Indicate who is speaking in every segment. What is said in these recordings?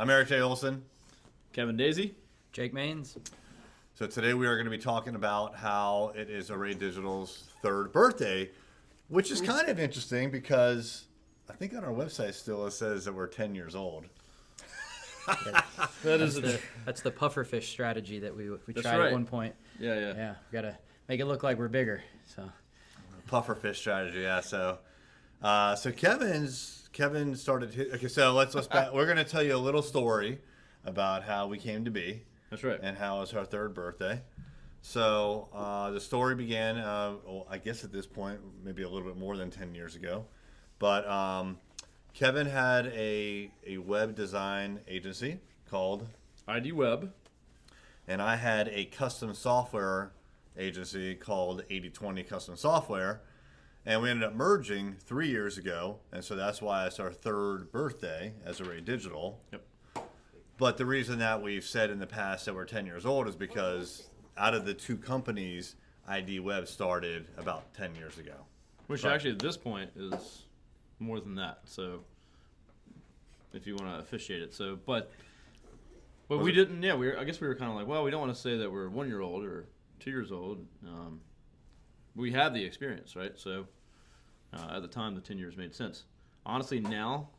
Speaker 1: I'm Eric J. Olson.
Speaker 2: Kevin Daisy.
Speaker 3: Jake Maines.
Speaker 1: So today we are going to be talking about how it is Array Digital's third birthday, which is kind of interesting because I think on our website still it says that we're 10 years old.
Speaker 3: That's the pufferfish strategy that we tried
Speaker 2: right.
Speaker 3: at one point.
Speaker 2: Yeah.
Speaker 3: We gotta make it look like we're bigger. So
Speaker 1: Pufferfish strategy, yeah. So Kevin started. Okay, so let's back. We're going to tell you a little story about how we came to be.
Speaker 2: That's right.
Speaker 1: And how it's our third birthday. So the story began, I guess at this point, maybe a little bit more than 10 years ago. But Kevin had a web design agency called
Speaker 2: ID Web.
Speaker 1: And I had a custom software agency called 80/20 Custom Software. And we ended up merging 3 years ago. And so that's why it's our third birthday as Array Digital.
Speaker 2: Yep.
Speaker 1: But the reason that we've said in the past that we're 10 years old is because out of the two companies, ID Web started about 10 years ago.
Speaker 2: Which actually at this point is more than that. So if you want to officiate it. So, but we didn't, I guess we were kind of like, well, we don't want to say that we're 1 year old or 2 years old. We had the experience, right? So at the time, the 10 years made sense. Honestly, now,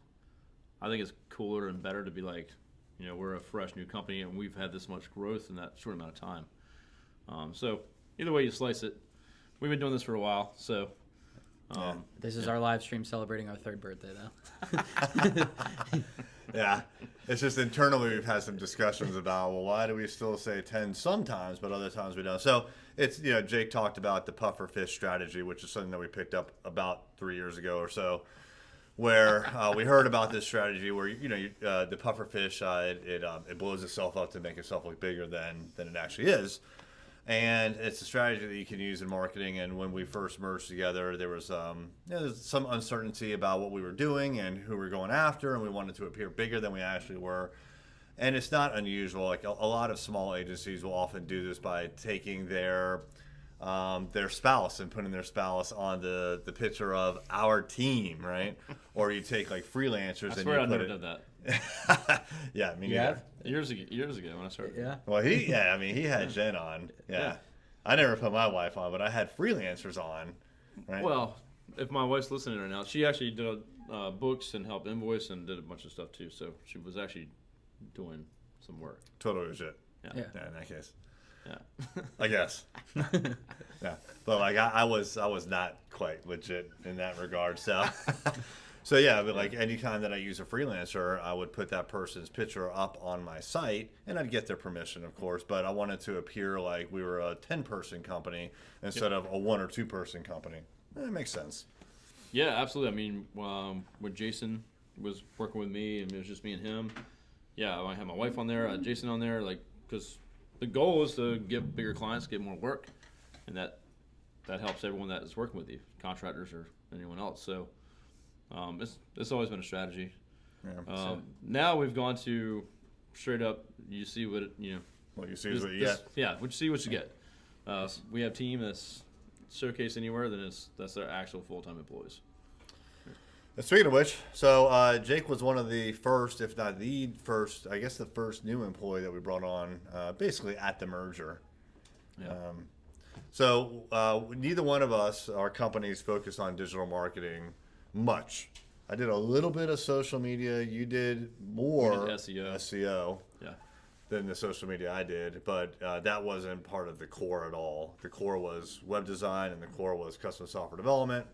Speaker 2: I think it's cooler and better to be like, we're a fresh new company and we've had this much growth in that short amount of time. So either way you slice it, we've been doing this for a while. So
Speaker 3: this is our live stream celebrating our third birthday, though.
Speaker 1: Yeah, it's just internally we've had some discussions about, well, why do we still say 10 sometimes, but other times we don't? So it's, Jake talked about the pufferfish strategy, which is something that we picked up about 3 years ago or so, where we heard about this strategy where the pufferfish it blows itself up to make itself look bigger than it actually is, and it's a strategy that you can use in marketing. And when we first merged together, there was there's some uncertainty about what we were doing and who we were going after, and we wanted to appear bigger than we actually were. And it's not unusual. Like a lot of small agencies will often do this by taking their spouse and putting their spouse on the picture of our team, right? Or you take like freelancers.
Speaker 2: I swear I've never done that.
Speaker 1: Yeah, me neither.
Speaker 2: Years ago when I started.
Speaker 3: Yeah.
Speaker 1: Well, he had Jen on. Yeah. I never put my wife on, but I had freelancers on. Right?
Speaker 2: Well, if my wife's listening right now, she actually did books and helped invoice and did a bunch of stuff too. So she was actually doing some work.
Speaker 1: Totally legit.
Speaker 2: Yeah.
Speaker 1: In that case.
Speaker 2: Yeah.
Speaker 1: I guess. Yeah. But like I was not quite legit in that regard. So so yeah, but like anytime that I use a freelancer, I would put that person's picture up on my site and I'd get their permission, of course, but I wanted to appear like we were a 10-person company instead of a 1 or 2 person company. It makes sense.
Speaker 2: Yeah, absolutely. I mean, when Jason was working with me and it was just me and him, I had my wife on there, Jason on there, like, because the goal is to get bigger clients, get more work, and that helps everyone that is working with you, contractors or anyone else. So it's always been a strategy.
Speaker 1: Yeah.
Speaker 2: Now we've gone to straight up. You see what
Speaker 1: What you see is what you get.
Speaker 2: Yeah, what you see, what you get. We have a team that's showcased anywhere, then that's their actual full-time employees.
Speaker 1: Speaking of which, so Jake was one of the first, if not the first, I guess the first new employee that we brought on basically at the merger.
Speaker 2: Yeah.
Speaker 1: So neither one of us, our companies focused on digital marketing much. I did a little bit of social media. You did more SEO than the social media I did, but that wasn't part of the core at all. The core was web design and the core was custom software development.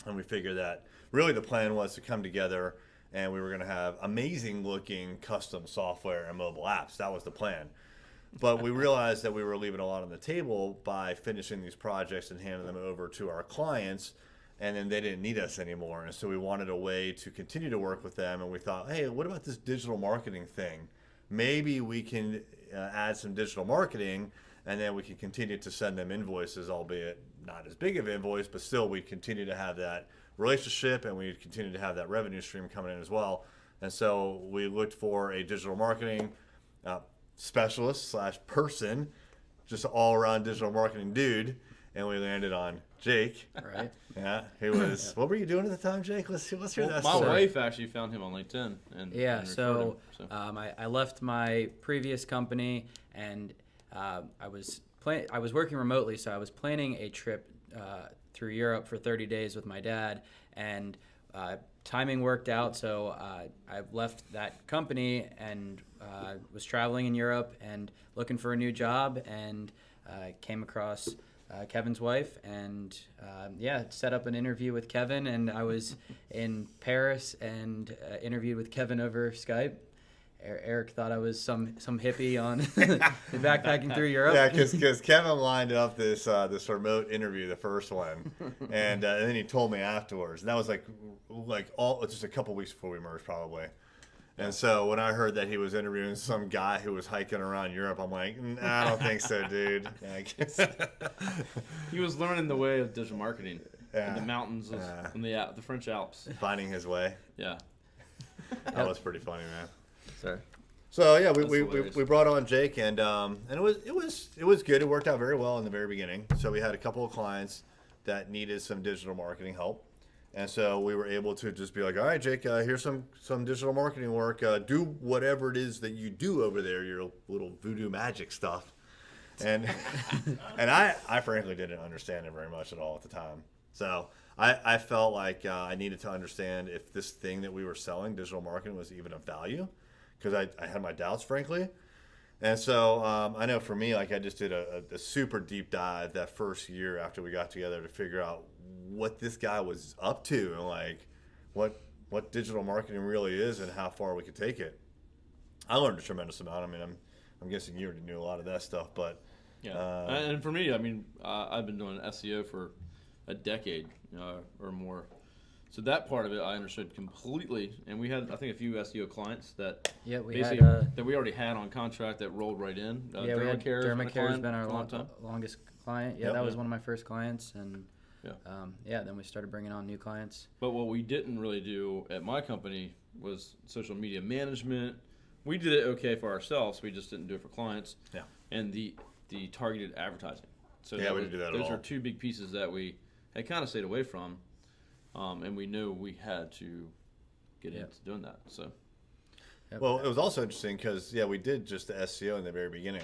Speaker 1: And we figured that really the plan was to come together and we were going to have amazing looking custom software and mobile apps. That was the plan. But we realized that we were leaving a lot on the table by finishing these projects and handing them over to our clients, and then they didn't need us anymore. And so we wanted a way to continue to work with them, and we thought, hey, what about this digital marketing thing? Maybe we can add some digital marketing, and then we can continue to send them invoices, albeit not as big of an invoice, but still we continue to have that relationship and we continue to have that revenue stream coming in as well. And so we looked for a digital marketing specialist / person, just all around digital marketing dude. and we landed on Jake.
Speaker 3: Right.
Speaker 1: Yeah, he was. What were you doing at the time, Jake? Let's hear that
Speaker 2: My
Speaker 1: story.
Speaker 2: wife actually found him on LinkedIn, and
Speaker 3: Yeah.
Speaker 2: and
Speaker 3: So,
Speaker 2: referred him,
Speaker 3: I left my previous company, and I was working remotely, so I was planning a trip through Europe for 30 days with my dad, and timing worked out. So I left that company and was traveling in Europe and looking for a new job, and came across Kevin's wife, and set up an interview with Kevin, and I was in Paris and interviewed with Kevin over Skype. Eric thought I was some hippie on backpacking through Europe.
Speaker 1: Yeah, because Kevin lined up this remote interview, the first one, and then he told me afterwards, and that was like just a couple weeks before we merged, probably. And so when I heard that he was interviewing some guy who was hiking around Europe, I'm like, I don't think so, dude.
Speaker 2: He was learning the way of digital marketing
Speaker 1: Yeah.
Speaker 2: in the mountains in the French Alps.
Speaker 1: Finding his way.
Speaker 2: Yeah.
Speaker 1: That was pretty funny, man.
Speaker 2: Sorry.
Speaker 1: So yeah,
Speaker 2: That's
Speaker 1: we
Speaker 2: hilarious.
Speaker 1: brought on Jake, and it was good. It worked out very well in the very beginning. So we had a couple of clients that needed some digital marketing help, and so we were able to just be like, all right, Jake, here's some digital marketing work. Do whatever it is that you do over there, your little voodoo magic stuff. And and I frankly didn't understand it very much at all at the time. So I felt like I needed to understand if this thing that we were selling, digital marketing, was even of value, because I had my doubts, frankly. And so I know for me, like, I just did a super deep dive that first year after we got together to figure out what this guy was up to, and like what digital marketing really is and how far we could take it. I learned a tremendous amount. I mean, I'm guessing you already knew a lot of that stuff, but
Speaker 2: Yeah. And for me, I mean, I've been doing SEO for a decade or more. So that part of it I understood completely, and we had, I think, a few SEO clients that
Speaker 3: we
Speaker 2: basically
Speaker 3: had
Speaker 2: that we already had on contract that rolled right in.
Speaker 3: we had Dermacare's been our
Speaker 2: long time.
Speaker 3: longest client. Yeah,
Speaker 1: Yep.
Speaker 3: that was one of my first clients, and
Speaker 2: Yeah.
Speaker 3: then we started bringing on new clients.
Speaker 2: But what we didn't really do at my company was social media management. We did it okay for ourselves. We just didn't do it for clients.
Speaker 1: Yeah.
Speaker 2: And the targeted advertising. So
Speaker 1: Yeah, we didn't do that at
Speaker 2: those
Speaker 1: all.
Speaker 2: are two big pieces that we had kind of stayed away from, and we knew we had to get into doing that. So.
Speaker 3: Yep.
Speaker 1: Well, it was also interesting because, we did just the SEO in the very beginning.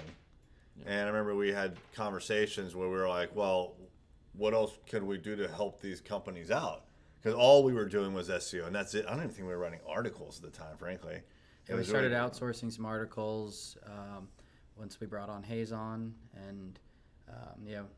Speaker 2: Yeah.
Speaker 1: And I remember we had conversations where we were like, well, what else could we do to help these companies out? Because all we were doing was SEO, and that's it. I don't even think we were writing articles at the time, frankly.
Speaker 3: Yeah, we started outsourcing some articles once we brought on Hayes on, and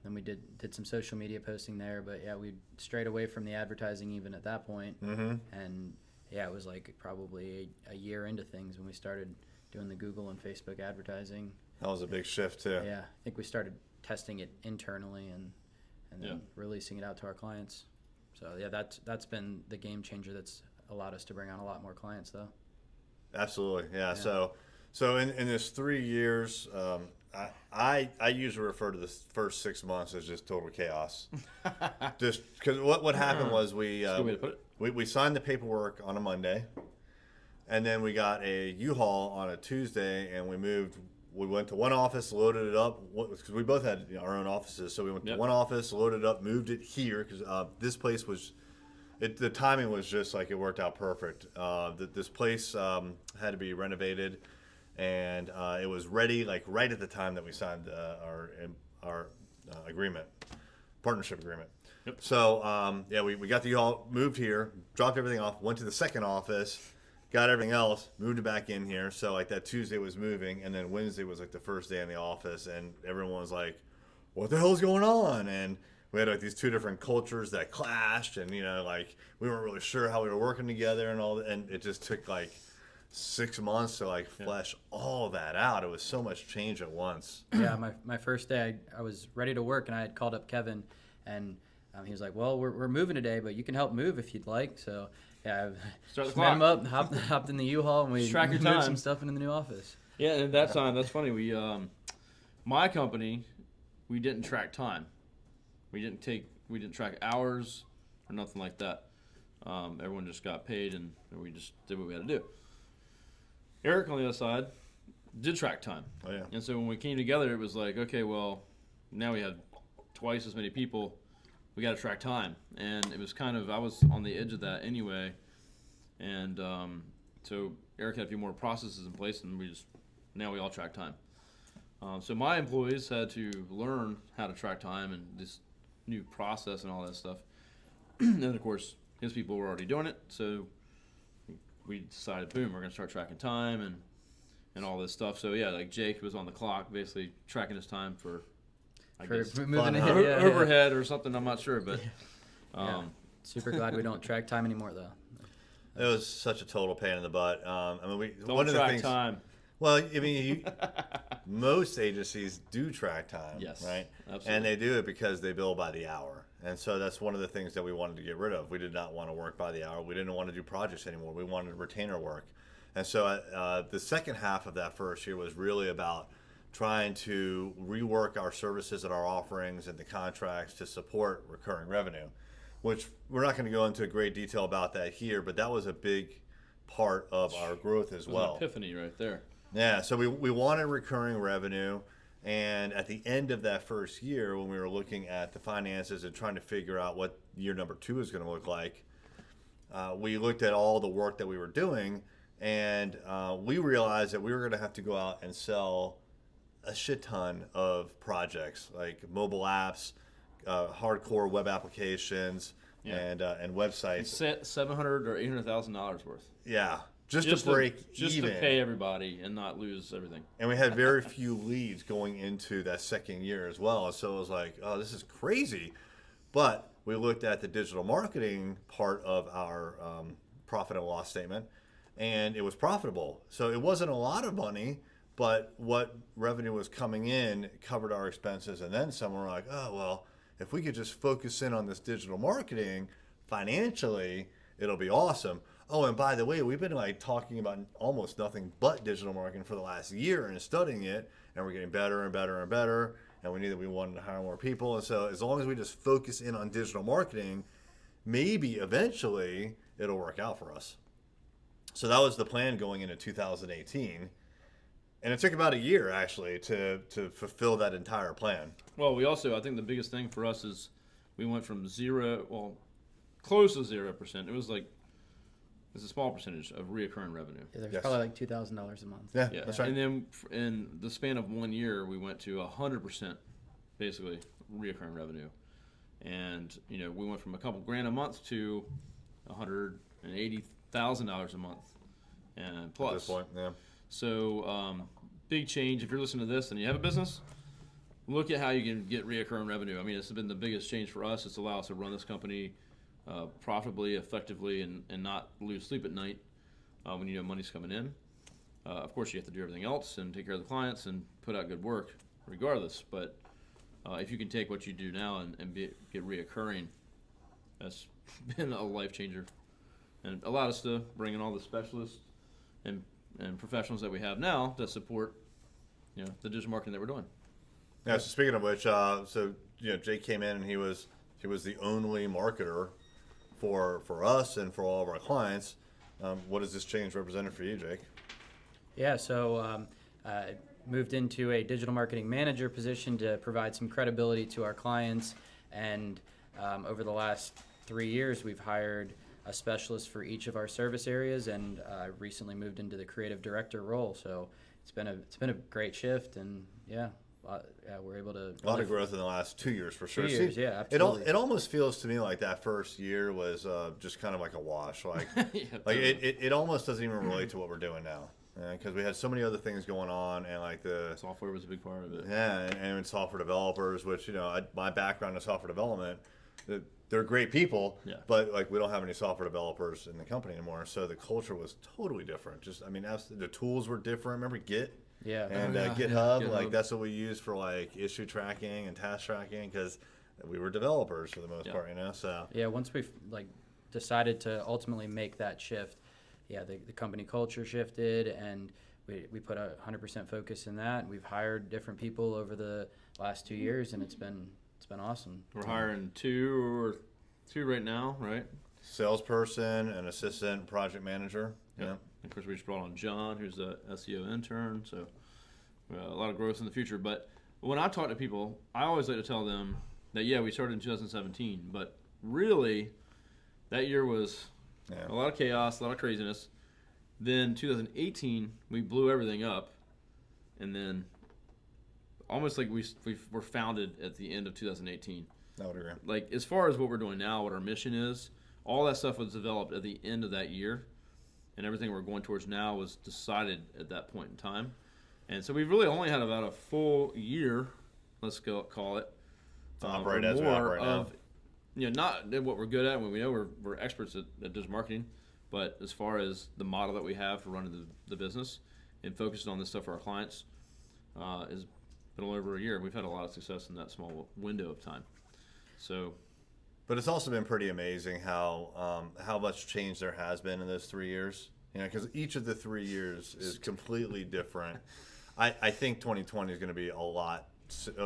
Speaker 3: then we did some social media posting there. But we strayed away from the advertising even at that point.
Speaker 1: Mm-hmm.
Speaker 3: And it was like probably a year into things when we started doing the Google and Facebook advertising.
Speaker 1: That was a big shift, too.
Speaker 3: Yeah, I think we started testing it internally and then releasing it out to our clients. So that's been the game changer that's allowed us to bring on a lot more clients, though.
Speaker 1: Absolutely, yeah. So in this 3 years, I usually refer to the first 6 months as just total chaos. Just because what happened was
Speaker 2: That's a good way to put it.
Speaker 1: we signed the paperwork on a Monday, and then we got a U-Haul on a Tuesday, and we moved. We went to one office, loaded it up, because we both had our own offices. So we went to one office, loaded it up, moved it here, because this place was, the timing was just like, it worked out perfect. This place had to be renovated, and it was ready, like right at the time that we signed our agreement, partnership agreement.
Speaker 2: Yep.
Speaker 1: So we got the U-Haul, moved here, dropped everything off, went to the second office, got everything else, moved it back in here. So like that Tuesday was moving, and then Wednesday was like the first day in the office, and everyone was like, what the hell's going on? And we had like these two different cultures that clashed, and like we weren't really sure how we were working together and all that, and it just took like 6 months to like flesh all that out. It was so much change at once.
Speaker 3: Yeah, my first day I was ready to work, and I had called up Kevin, and he was like, well, we're moving today, but you can help move if you'd like. So I
Speaker 2: Start the
Speaker 3: met him
Speaker 2: clock.
Speaker 3: up, hopped in the U-Haul, and we
Speaker 2: Track your
Speaker 3: moved
Speaker 2: time.
Speaker 3: some stuff into the new office.
Speaker 2: Yeah, and that's funny. We, my company, we didn't track time. We didn't track hours or nothing like that. Everyone just got paid, and we just did what we had to do. Eric, on the other side, did track time.
Speaker 1: Oh yeah.
Speaker 2: And so when we came together, it was like, okay, well, now we had twice as many people, we got to track time. And it was kind of, I was on the edge of that anyway. And so Eric had a few more processes in place, and now we all track time. So my employees had to learn how to track time and this new process and all that stuff. And of course, his people were already doing it, so we decided, boom, we're going to start tracking time and all this stuff. So yeah, like Jake was on the clock, basically tracking his time for
Speaker 3: moving
Speaker 2: overhead or something. I'm not sure, but
Speaker 3: super glad we don't track time anymore though.
Speaker 1: It was such a total pain in the butt. I mean,
Speaker 2: don't track time.
Speaker 1: Well, I mean, most agencies do track time,
Speaker 2: yes,
Speaker 1: right?
Speaker 2: Absolutely.
Speaker 1: And they do it because they bill by the hour. And so that's one of the things that we wanted to get rid of. We did not want to work by the hour. We didn't want to do projects anymore. We wanted retainer work. And so the second half of that first year was really about trying to rework our services and our offerings and the contracts to support recurring revenue, which we're not going to go into great detail about that here, but that was a big part of our growth as well.
Speaker 2: An epiphany right there.
Speaker 1: Yeah, so we wanted recurring revenue, and at the end of that first year, when we were looking at the finances and trying to figure out what year number 2 is going to look like, we looked at all the work that we were doing, and we realized that we were going to have to go out and sell a shit ton of projects, like mobile apps, hardcore web applications, and websites.
Speaker 2: $700,000 or $800,000 worth.
Speaker 1: Yeah. Just to break even.
Speaker 2: Just to pay everybody and not lose everything.
Speaker 1: And we had very few leads going into that second year as well. So it was like, oh, this is crazy. But we looked at the digital marketing part of our profit and loss statement, and it was profitable. So it wasn't a lot of money, but what revenue was coming in covered our expenses. And then some were like, oh, well, if we could just focus in on this digital marketing financially, it'll be awesome. Oh, and by the way, we've been like talking about almost nothing but digital marketing for the last year and studying it, and we're getting better and better and better, and we knew that we wanted to hire more people. And so as long as we just focus in on digital marketing, maybe eventually it'll work out for us. So that was the plan going into 2018. And it took about a year, actually, to fulfill that entire plan.
Speaker 2: Well, we also, I think the biggest thing for us is we went from close to 0%. It was like, it's a small percentage of reoccurring revenue.
Speaker 3: Yeah, there's probably like $2,000 a month.
Speaker 1: Yeah, that's right.
Speaker 2: And then in the span of 1 year, we went to 100%, basically, reoccurring revenue. And, we went from a couple grand a month to $180,000 a month and plus.
Speaker 1: At this point, yeah.
Speaker 2: So, big change. If you're listening to this and you have a business, look at how you can get reoccurring revenue. I mean, this has been the biggest change for us. It's allowed us to run this company profitably, effectively, and not lose sleep at night when money's coming in. Of course, you have to do everything else and take care of the clients and put out good work regardless. But if you can take what you do now and get reoccurring, that's been a life changer. And allowed us to bring in all the specialists and professionals that we have now to support the digital marketing that we're doing.
Speaker 1: Yeah, so speaking of which, Jake came in and he was the only marketer for us and for all of our clients. What has this change represented for you, Jake?
Speaker 3: Yeah, so I moved into a digital marketing manager position to provide some credibility to our clients. And over the last 3 years, we've hired a specialist for each of our service areas, and recently moved into the creative director role. So it's been a great shift, and we're able to
Speaker 1: a lot of growth in the last 2 years for sure.
Speaker 3: 2 years, yeah, absolutely.
Speaker 1: It almost feels to me like that first year was just kind of like a wash. Like it almost doesn't even relate to what we're doing now, because we had so many other things going on, and like the
Speaker 2: software was a big part of it.
Speaker 1: Yeah, and software developers, which my background in software development. They're great people, but like we don't have any software developers in the company anymore. So the culture was totally different. The tools were different. Remember Git?
Speaker 3: Yeah.
Speaker 1: And GitHub, like that's what we use for like issue tracking and task tracking, because we were developers for the most part, So
Speaker 3: yeah, once we decided to ultimately make that shift, the company culture shifted, and we put 100% focus in that. We've hired different people over the last 2 years, and it's been awesome.
Speaker 2: We're hiring two right now, right?
Speaker 1: Salesperson, an assistant project manager. Yeah.
Speaker 2: Of course, we just brought on John, who's the SEO intern. So a lot of growth in the future. But when I talk to people, I always like to tell them that we started in 2017, but really that year was a lot of chaos, a lot of craziness. Then 2018 we blew everything up, and then almost like we were founded at the end of 2018.
Speaker 1: I would agree.
Speaker 2: Like as far as what we're doing now, what our mission is, all that stuff was developed at the end of that year, and everything we're going towards now was decided at that point in time. And so we've really only had about a full year, let's call it,
Speaker 1: operate as we operate now.
Speaker 2: Not what we're good at. When we know we're experts at digital marketing, but as far as the model that we have for running the business and focusing on this stuff for our clients, is been a little over a year. We've had a lot of success in that small window of time. So,
Speaker 1: but it's also been pretty amazing how much change there has been in those 3 years. Because each of the 3 years is completely different. I think 2020 is going to be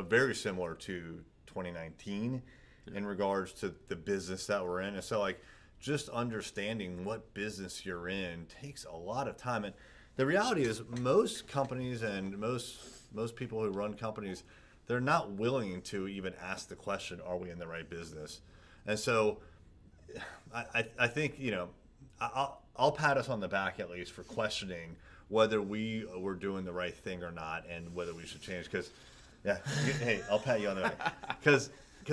Speaker 1: very similar to 2019 in regards to the business that we're in. And so, like, just understanding what business you're in takes a lot of time. And the reality is, most companies and most people who run companies, they're not willing to even ask the question, are we in the right business? And so I think, I'll pat us on the back at least for questioning whether we were doing the right thing or not, and whether we should change. Because, hey, I'll pat you on the back. Because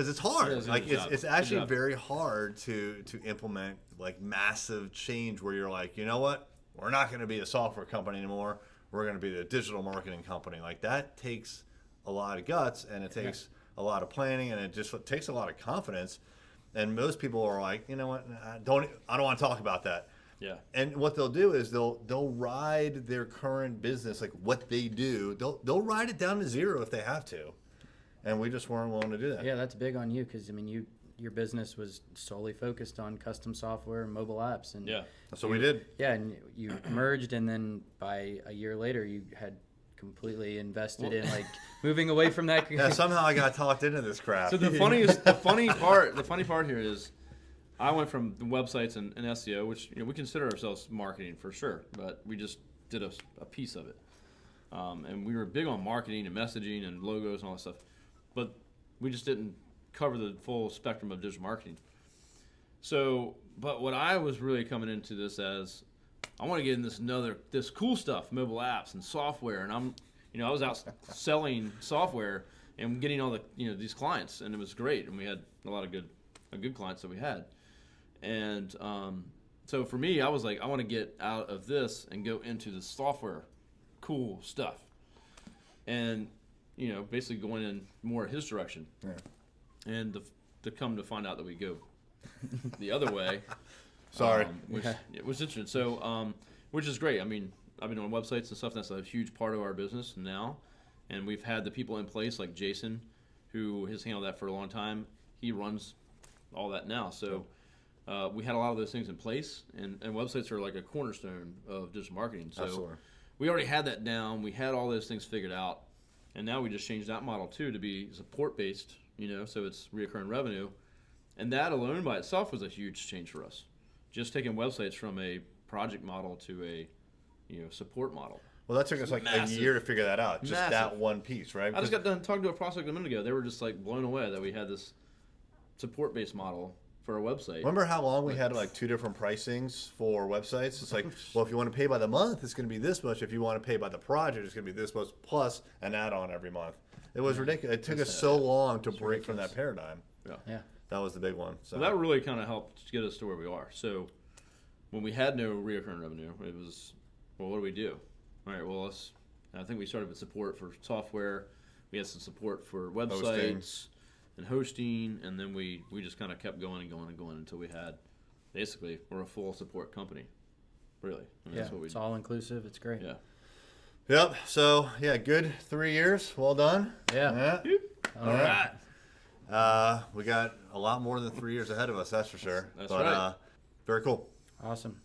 Speaker 1: it's hard. It's actually very hard to implement like massive change where you're like, you know what? We're not going to be a software company anymore. We're going to be the digital marketing company. Like, that takes a lot of guts, and it takes a lot of planning, and it just takes a lot of confidence. And most people are like, you know what? I don't want to talk about that.
Speaker 2: Yeah.
Speaker 1: And what they'll do is they'll ride their current business, like what they do. They'll ride it down to zero if they have to. And we just weren't willing to do that.
Speaker 3: Yeah, that's big on you, because your business was solely focused on custom software and mobile apps, and
Speaker 1: that's what we did.
Speaker 3: Yeah, and you merged, and then by a year later, you had completely invested in like moving away from that.
Speaker 1: Yeah, somehow I got talked into this crap.
Speaker 2: So the funny part here is, I went from the websites and SEO, which we consider ourselves marketing for sure, but we just did a piece of it, and we were big on marketing and messaging and logos and all that stuff, but we just didn't cover the full spectrum of digital marketing. So, but what I was really coming into this as, I want to get in this cool stuff, mobile apps and software, and I was out selling software and getting all the these clients, and it was great, and we had a lot of good clients that we had, and so for me, I was like, I want to get out of this and go into the software, cool stuff, and basically going in more his direction.
Speaker 1: Yeah.
Speaker 2: And to come to find out that we go the other way.
Speaker 1: Sorry.
Speaker 2: Which was interesting. So, which is great. I mean, I've been on websites and stuff. That's a huge part of our business now. And we've had the people in place like Jason, who has handled that for a long time. He runs all that now. So we had a lot of those things in place. And websites are like a cornerstone of digital marketing. So
Speaker 1: Absolutely.
Speaker 2: We already had that down. We had all those things figured out. And now we just changed that model, too, to be support-based. So it's recurring revenue. And that alone by itself was a huge change for us. Just taking websites from a project model to a, support model.
Speaker 1: Well, that took us like a year to figure that out. Just that one piece, right?
Speaker 2: I just got done talking to a prospect a minute ago. They were just like blown away that we had this support-based model for a website.
Speaker 1: Remember how long we had like 2 different pricings for websites? It's like, well, if you want to pay by the month, it's going to be this much. If you want to pay by the project, it's going to be this much plus an add-on every month. It was ridiculous. It took us so long to break from that paradigm.
Speaker 3: Yeah.
Speaker 1: That was the big one. So
Speaker 2: that really kind of helped get us to where we are. So when we had no recurring revenue, it was, well, what do we do? All right, well, I think we started with support for software. We had some support for websites and hosting, and then we just kind of kept going and going and going until we had, basically, we're a full support company. Really.
Speaker 3: That's what it's all inclusive. It's great.
Speaker 2: Yeah.
Speaker 1: Yep. So, good 3 years. Well done.
Speaker 3: Yeah.
Speaker 1: All right. We got a lot more than 3 years ahead of us, that's for sure.
Speaker 2: That's right.
Speaker 1: Very cool.
Speaker 3: Awesome.